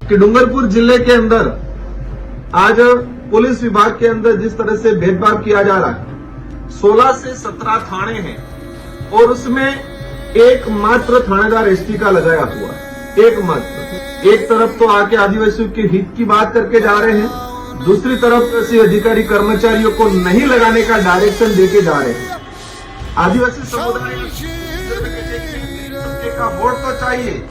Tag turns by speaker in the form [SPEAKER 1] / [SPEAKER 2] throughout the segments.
[SPEAKER 1] कि डूंगरपुर जिले के अंदर आज पुलिस विभाग के अंदर जिस तरह से भेदभाव किया जा रहा है, 16 से 17 थाने हैं और उसमें एकमात्र थानेदार एसटी का लगाया हुआ है। एकमात्र। एक तरफ तो आके आदिवासियों के हित की बात करके जा रहे हैं, दूसरी तरफ ऐसे अधिकारी कर्मचारियों को नहीं लगाने का डायरेक्शन देके जा रहे हैं। आदिवासी समुदाय का वोट तो चाहिए,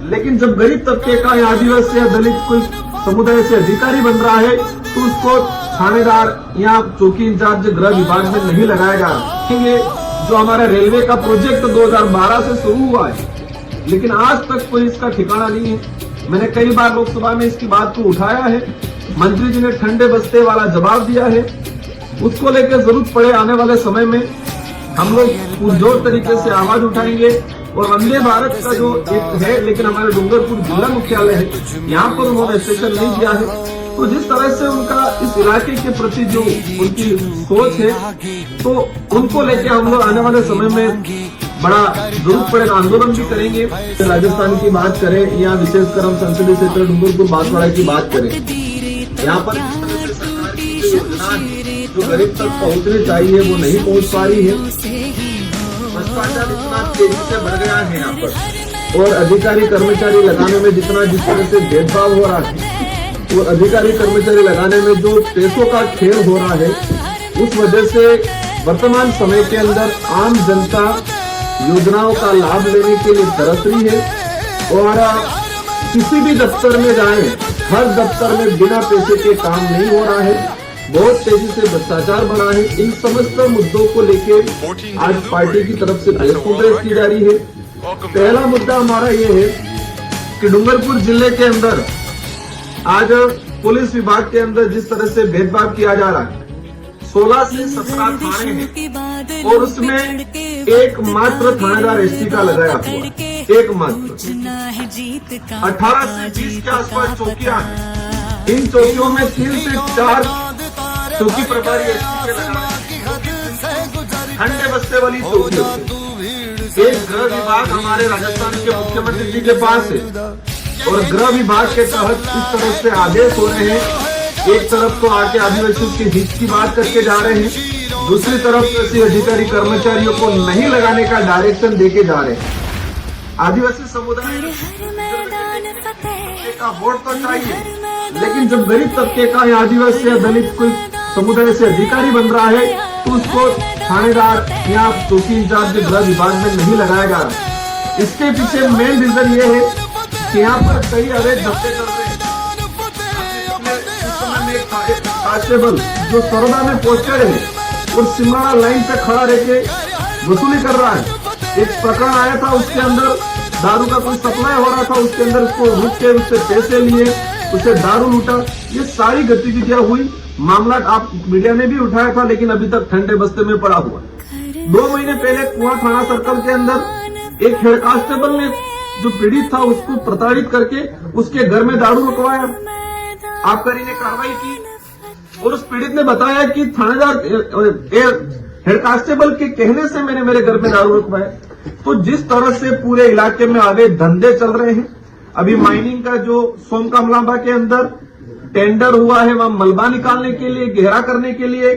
[SPEAKER 1] लेकिन जब गरीब तबके का या आदिवासी या दलित कोई समुदाय से अधिकारी बन रहा है तो उसको थानेदार या चौकी इंचार्ज गृह विभाग में नहीं लगाया जा रहा। ये जो हमारा रेलवे का प्रोजेक्ट 2012 से शुरू हुआ है, लेकिन आज तक कोई इसका ठिकाना नहीं है। मैंने कई बार लोकसभा में इसकी बात को उठाया है, मंत्री जी ने ठंडे बस्ते वाला जवाब दिया है। उसको लेकर जरूरत पड़े आने वाले समय में हम लोग पुरजोर तरीके से आवाज उठाएंगे। और वंदे भारत का जो एक है, लेकिन हमारे डूंगरपुर जिला मुख्यालय है, यहाँ पर उन्होंने स्टेशन नहीं किया है। तो जिस तरह से उनका इस इलाके के प्रति जो उनकी सोच है, तो उनको लेके हम लोग आने वाले समय में बड़ा जरूरत पड़ेगा आंदोलन भी करेंगे। राजस्थान की बात करें या विशेषकर हम संसदीय क्षेत्र डूंगरपुर बांसवाड़ा की बात करें, यहाँ पर योजना जो गरीब तक पहुँचनी चाहिए वो नहीं पहुँच पा रही है। भ्रष्टाचार इतना तेजी से बढ़ गया है यहाँ पर, और अधिकारी कर्मचारी लगाने में जिस तरह से भेदभाव हो रहा है, और अधिकारी कर्मचारी लगाने में जो पैसों का खेल हो रहा है, उस वजह से वर्तमान समय के अंदर आम जनता योजनाओं का लाभ लेने के लिए तरस रही है। और किसी भी दफ्तर में जाएं, हर दफ्तर में बिना पैसे के काम नहीं हो रहा है, बहुत तेजी से भ्रष्टाचार बढ़ा है। इन समस्त मुद्दों को लेकर आज पार्टी की तरफ से प्रेस कॉन्फ्रेंस की जा रही है। पहला मुद्दा हमारा ये है कि डूंगरपुर जिले के अंदर आज पुलिस विभाग के अंदर जिस तरह से भेदभाव किया जा रहा है, 16 से 17 थाने हैं और उसमें एकमात्र थानेदार एसटी का लगाया हुआ है। एकमात्र 18 से 20 के आसपास चौकियां हैं। इन चौकियों में 3 से 4 चौकी प्रभारी एसटी के लगाए, ठंडे बस्ते वाली चौकी होती है। एक गृह विभाग हमारे राजस्थान के मुख्यमंत्री जी के पास है, और गृह विभाग के तहत इस तरह से आदेश हो रहे हैं। एक तरफ तो आके आदिवासियों के हित की बात करके जा रहे हैं, दूसरी तरफ ऐसे अधिकारी कर्मचारियों को नहीं लगाने का डायरेक्शन देके जा रहे हैं। आदिवासी समुदाय का वोट तो चाहिए, लेकिन जब गरीब तबके का या आदिवासी या दलित कोई समुदाय से अधिकारी बन रहा है तो उसको थानेदार या चौकी इंचार्ज गृह विभाग में नहीं लगाया जा रहा। इसके पीछे मेन रीजन ये है कि यहाँ पर कई अवैध धंधे चल रहे हैं। कांस्टेबल जो सरोदा में पोस्टेड है और सिमरा लाइन पे खड़ा रहकर वसूली कर रहा है। एक प्रकरण आया था, उसके अंदर दारू का कोई सप्लाई हो रहा था, उसके अंदर उसको रुक के उससे पैसे लिए, उसे दारू लूटा। ये सारी गतिविधियां हुई। मामला आप मीडिया ने भी उठाया था, लेकिन अभी तक ठंडे बस्ते में पड़ा हुआ। 2 महीने पहले कुआं थाना सर्कल के अंदर एक हेड कांस्टेबल ने जो पीड़ित था उसको प्रताड़ित करके उसके घर में दारू रुकवाया। आबकारी ने कार्रवाई की और उस पीड़ित ने बताया कि थानेदार हेड कांस्टेबल के कहने से मैंने मेरे घर में दारू रुकवाया। तो जिस तरह से पूरे इलाके में अवैध धंधे चल रहे हैं, अभी माइनिंग का जो सोमकामलांबा के अंदर टेंडर हुआ है, वहां मलबा निकालने के लिए, गहरा करने के लिए,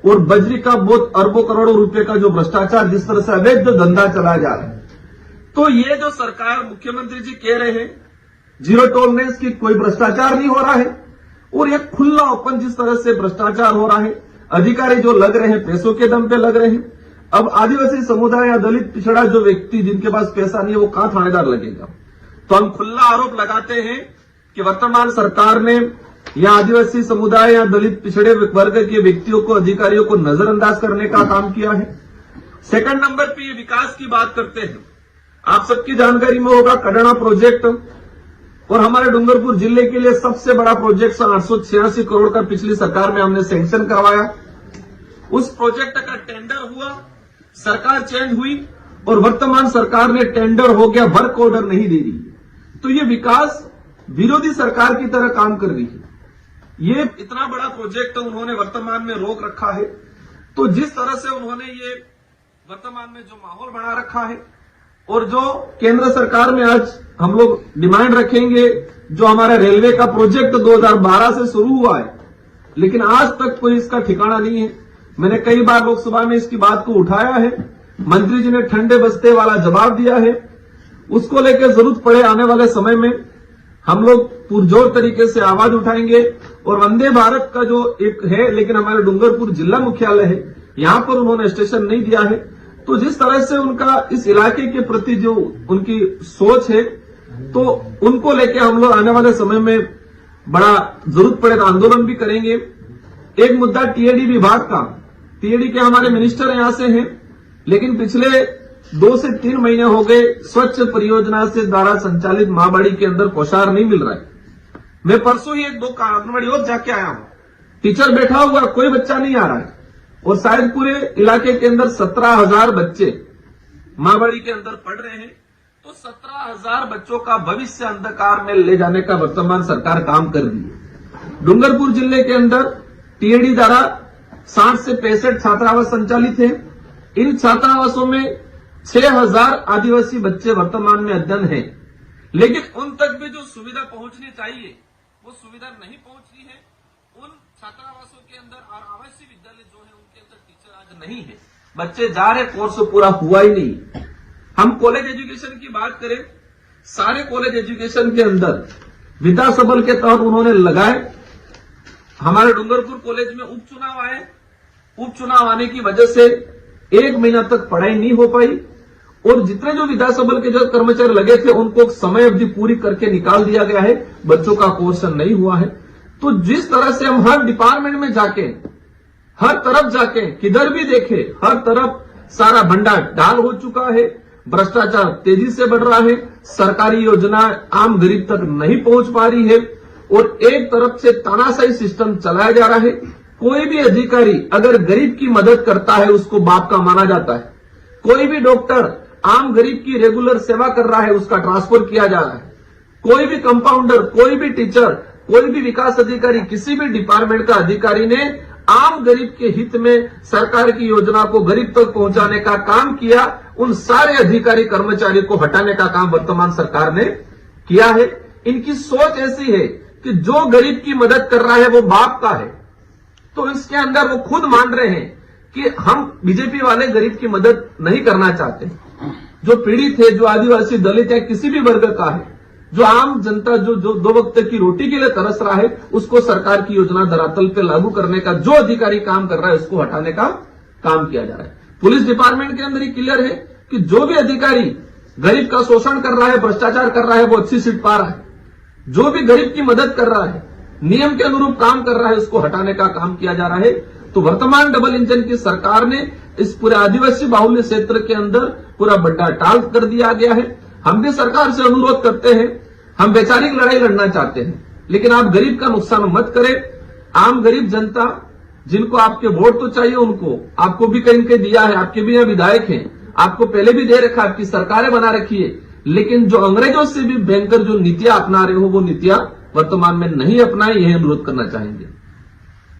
[SPEAKER 1] और बजरी का बहुत अरबों करोड़ों रुपए का जो भ्रष्टाचार, जिस तरह से अवैध धंधा चलाया जा रहा है। तो ये जो सरकार मुख्यमंत्री जी कह रहे हैं जीरो टॉलरेंस की, कोई भ्रष्टाचार नहीं हो रहा है, और ये खुला ओपन जिस तरह से भ्रष्टाचार हो रहा है, अधिकारी जो लग रहे हैं पैसों के दम पे लग रहे हैं। अब आदिवासी समुदाय या दलित पिछड़ा जो व्यक्ति जिनके पास पैसा नहीं है वो कहां थानेदार लगेगा। तो हम खुला आरोप लगाते हैं कि वर्तमान सरकार ने या आदिवासी समुदाय या दलित पिछड़े वर्ग के व्यक्तियों को, अधिकारियों को नजरअंदाज करने का काम किया है। सेकंड नंबर पे ये विकास की बात करते हैं। आप सबकी जानकारी में होगा कडाना प्रोजेक्ट, और हमारे डूंगरपुर जिले के लिए सबसे बड़ा प्रोजेक्ट 886 करोड़ का पिछली सरकार में हमने सैंक्शन करवाया। उस प्रोजेक्ट का टेंडर हुआ, सरकार चेंज हुई और वर्तमान सरकार ने टेंडर हो गया, वर्क ऑर्डर नहीं दे रही। तो ये विकास विरोधी सरकार की तरह काम कर रही है। ये इतना बड़ा प्रोजेक्ट उन्होंने वर्तमान में रोक रखा है। तो जिस तरह से उन्होंने ये वर्तमान में जो माहौल बना रखा है, और जो केंद्र सरकार में आज हम लोग डिमांड रखेंगे, जो हमारा रेलवे का प्रोजेक्ट 2012 से शुरू हुआ है, लेकिन आज तक कोई इसका ठिकाना नहीं है। मैंने कई बार लोकसभा में इसकी बात को उठाया है, मंत्री जी ने ठंडे बस्ते वाला जवाब दिया है। उसको लेकर जरूरत पड़े आने वाले समय में हम लोग पुरजोर तरीके से आवाज उठाएंगे। और वंदे भारत का जो एक है, लेकिन हमारे डूंगरपुर जिला मुख्यालय है, यहां पर उन्होंने स्टेशन नहीं दिया है। तो जिस तरह से उनका इस इलाके के प्रति जो उनकी सोच है, तो उनको लेके हम लोग आने वाले समय में बड़ा जरूरत पड़े तो आंदोलन भी करेंगे। एक मुद्दा टीएडी विभाग का, टीएडी के हमारे मिनिस्टर यहां से हैं, लेकिन पिछले 2 से 3 महीने हो गए स्वच्छ परियोजना से द्वारा संचालित माहबाड़ी के अंदर कोषार नहीं मिल रहा है। मैं परसों ही 1-2 आंगनबाड़ी और जाके आया हूं, टीचर बैठा हुआ, कोई बच्चा नहीं आ रहा है। और शायद पूरे इलाके के अंदर 17,000 बच्चे माहबाड़ी के अंदर पढ़ रहे हैं। तो 17,000 बच्चों का भविष्य अंधकार में ले जाने का वर्तमान सरकार काम कर रही है। डूंगरपुर जिले के अंदर टीएडी द्वारा 60 से 65 छात्रावास संचालित है। इन छात्रावासों में 6,000 आदिवासी बच्चे वर्तमान में अध्ययन है, लेकिन उन तक भी जो सुविधा पहुंचनी चाहिए वो सुविधा नहीं पहुंच रही है। उन छात्रावासों के अंदर और आवासीय विद्यालय जो है उनके अंदर टीचर आज नहीं है, बच्चे जा रहे, कोर्स पूरा हुआ ही नहीं। हम कॉलेज एजुकेशन की बात करें, सारे कॉलेज एजुकेशन के अंदर विद्या सबल के तहत उन्होंने लगाए। हमारे डूंगरपुर कॉलेज में उपचुनाव आए, उपचुनाव आने की वजह से 1 महीना तक पढ़ाई नहीं हो पाई। और जितने जो विद्या सबल के जो कर्मचारी लगे थे उनको समय अवधि पूरी करके निकाल दिया गया है, बच्चों का कोर्स नहीं हुआ है। तो जिस तरह से हम हर डिपार्टमेंट में जाके, हर तरफ जाके, किधर भी देखे, हर तरफ सारा भंडार डाल हो चुका है, भ्रष्टाचार तेजी से बढ़ रहा है, सरकारी योजना आम गरीब तक नहीं पहुंच पा रही है, और एक तरफ से तानाशाही सिस्टम चलाया जा रहा है। कोई भी अधिकारी अगर गरीब की मदद करता है उसको बाप का माना जाता है। कोई भी डॉक्टर आम गरीब की रेगुलर सेवा कर रहा है उसका ट्रांसफर किया जा रहा है। कोई भी कंपाउंडर, कोई भी टीचर, कोई भी विकास अधिकारी, किसी भी डिपार्टमेंट का अधिकारी ने आम गरीब के हित में सरकार की योजना को गरीब तक पहुंचाने का काम किया, उन सारे अधिकारी कर्मचारी को हटाने का काम वर्तमान सरकार ने किया है। इनकी सोच ऐसी है कि जो गरीब की मदद कर रहा है वो बाप का है। तो इसके अंदर वो खुद मान रहे हैं कि हम बीजेपी वाले गरीब की मदद नहीं करना चाहते। जो पीड़ित है, जो आदिवासी, दलित है, किसी भी वर्ग का है, जो आम जनता जो 2 वक्त की रोटी के लिए तरस रहा है, उसको सरकार की योजना धरातल पे लागू करने का जो अधिकारी काम कर रहा है उसको हटाने का काम किया जा रहा है। पुलिस डिपार्टमेंट के अंदर ही क्लियर है कि जो भी अधिकारी गरीब का शोषण कर रहा है, भ्रष्टाचार कर रहा है, वो अच्छी सीट पा रहा है। जो भी गरीब की मदद कर रहा है, नियम के अनुरूप काम कर रहा है, उसको हटाने का काम किया जा रहा है। तो वर्तमान डबल इंजन की सरकार ने इस पूरे आदिवासी बाहुल्य क्षेत्र के अंदर पूरा बड्डा टाल कर दिया गया है। हम भी सरकार से अनुरोध करते हैं, हम वैचारिक लड़ाई लड़ना चाहते हैं, लेकिन आप गरीब का नुकसान मत करें। आम गरीब जनता जिनको आपके वोट तो चाहिए, उनको आपको भी कहीं कहीं दिया है, आपके भी यहाँ विधायक हैं, आपको पहले भी दे रखा, आपकी सरकारें बना रखी है, लेकिन जो अंग्रेजों से भी भयंकर जो नीतियां अपना रहे हो वो नीतियां वर्तमान में नहीं अपनाए, यह अनुरोध करना चाहेंगे।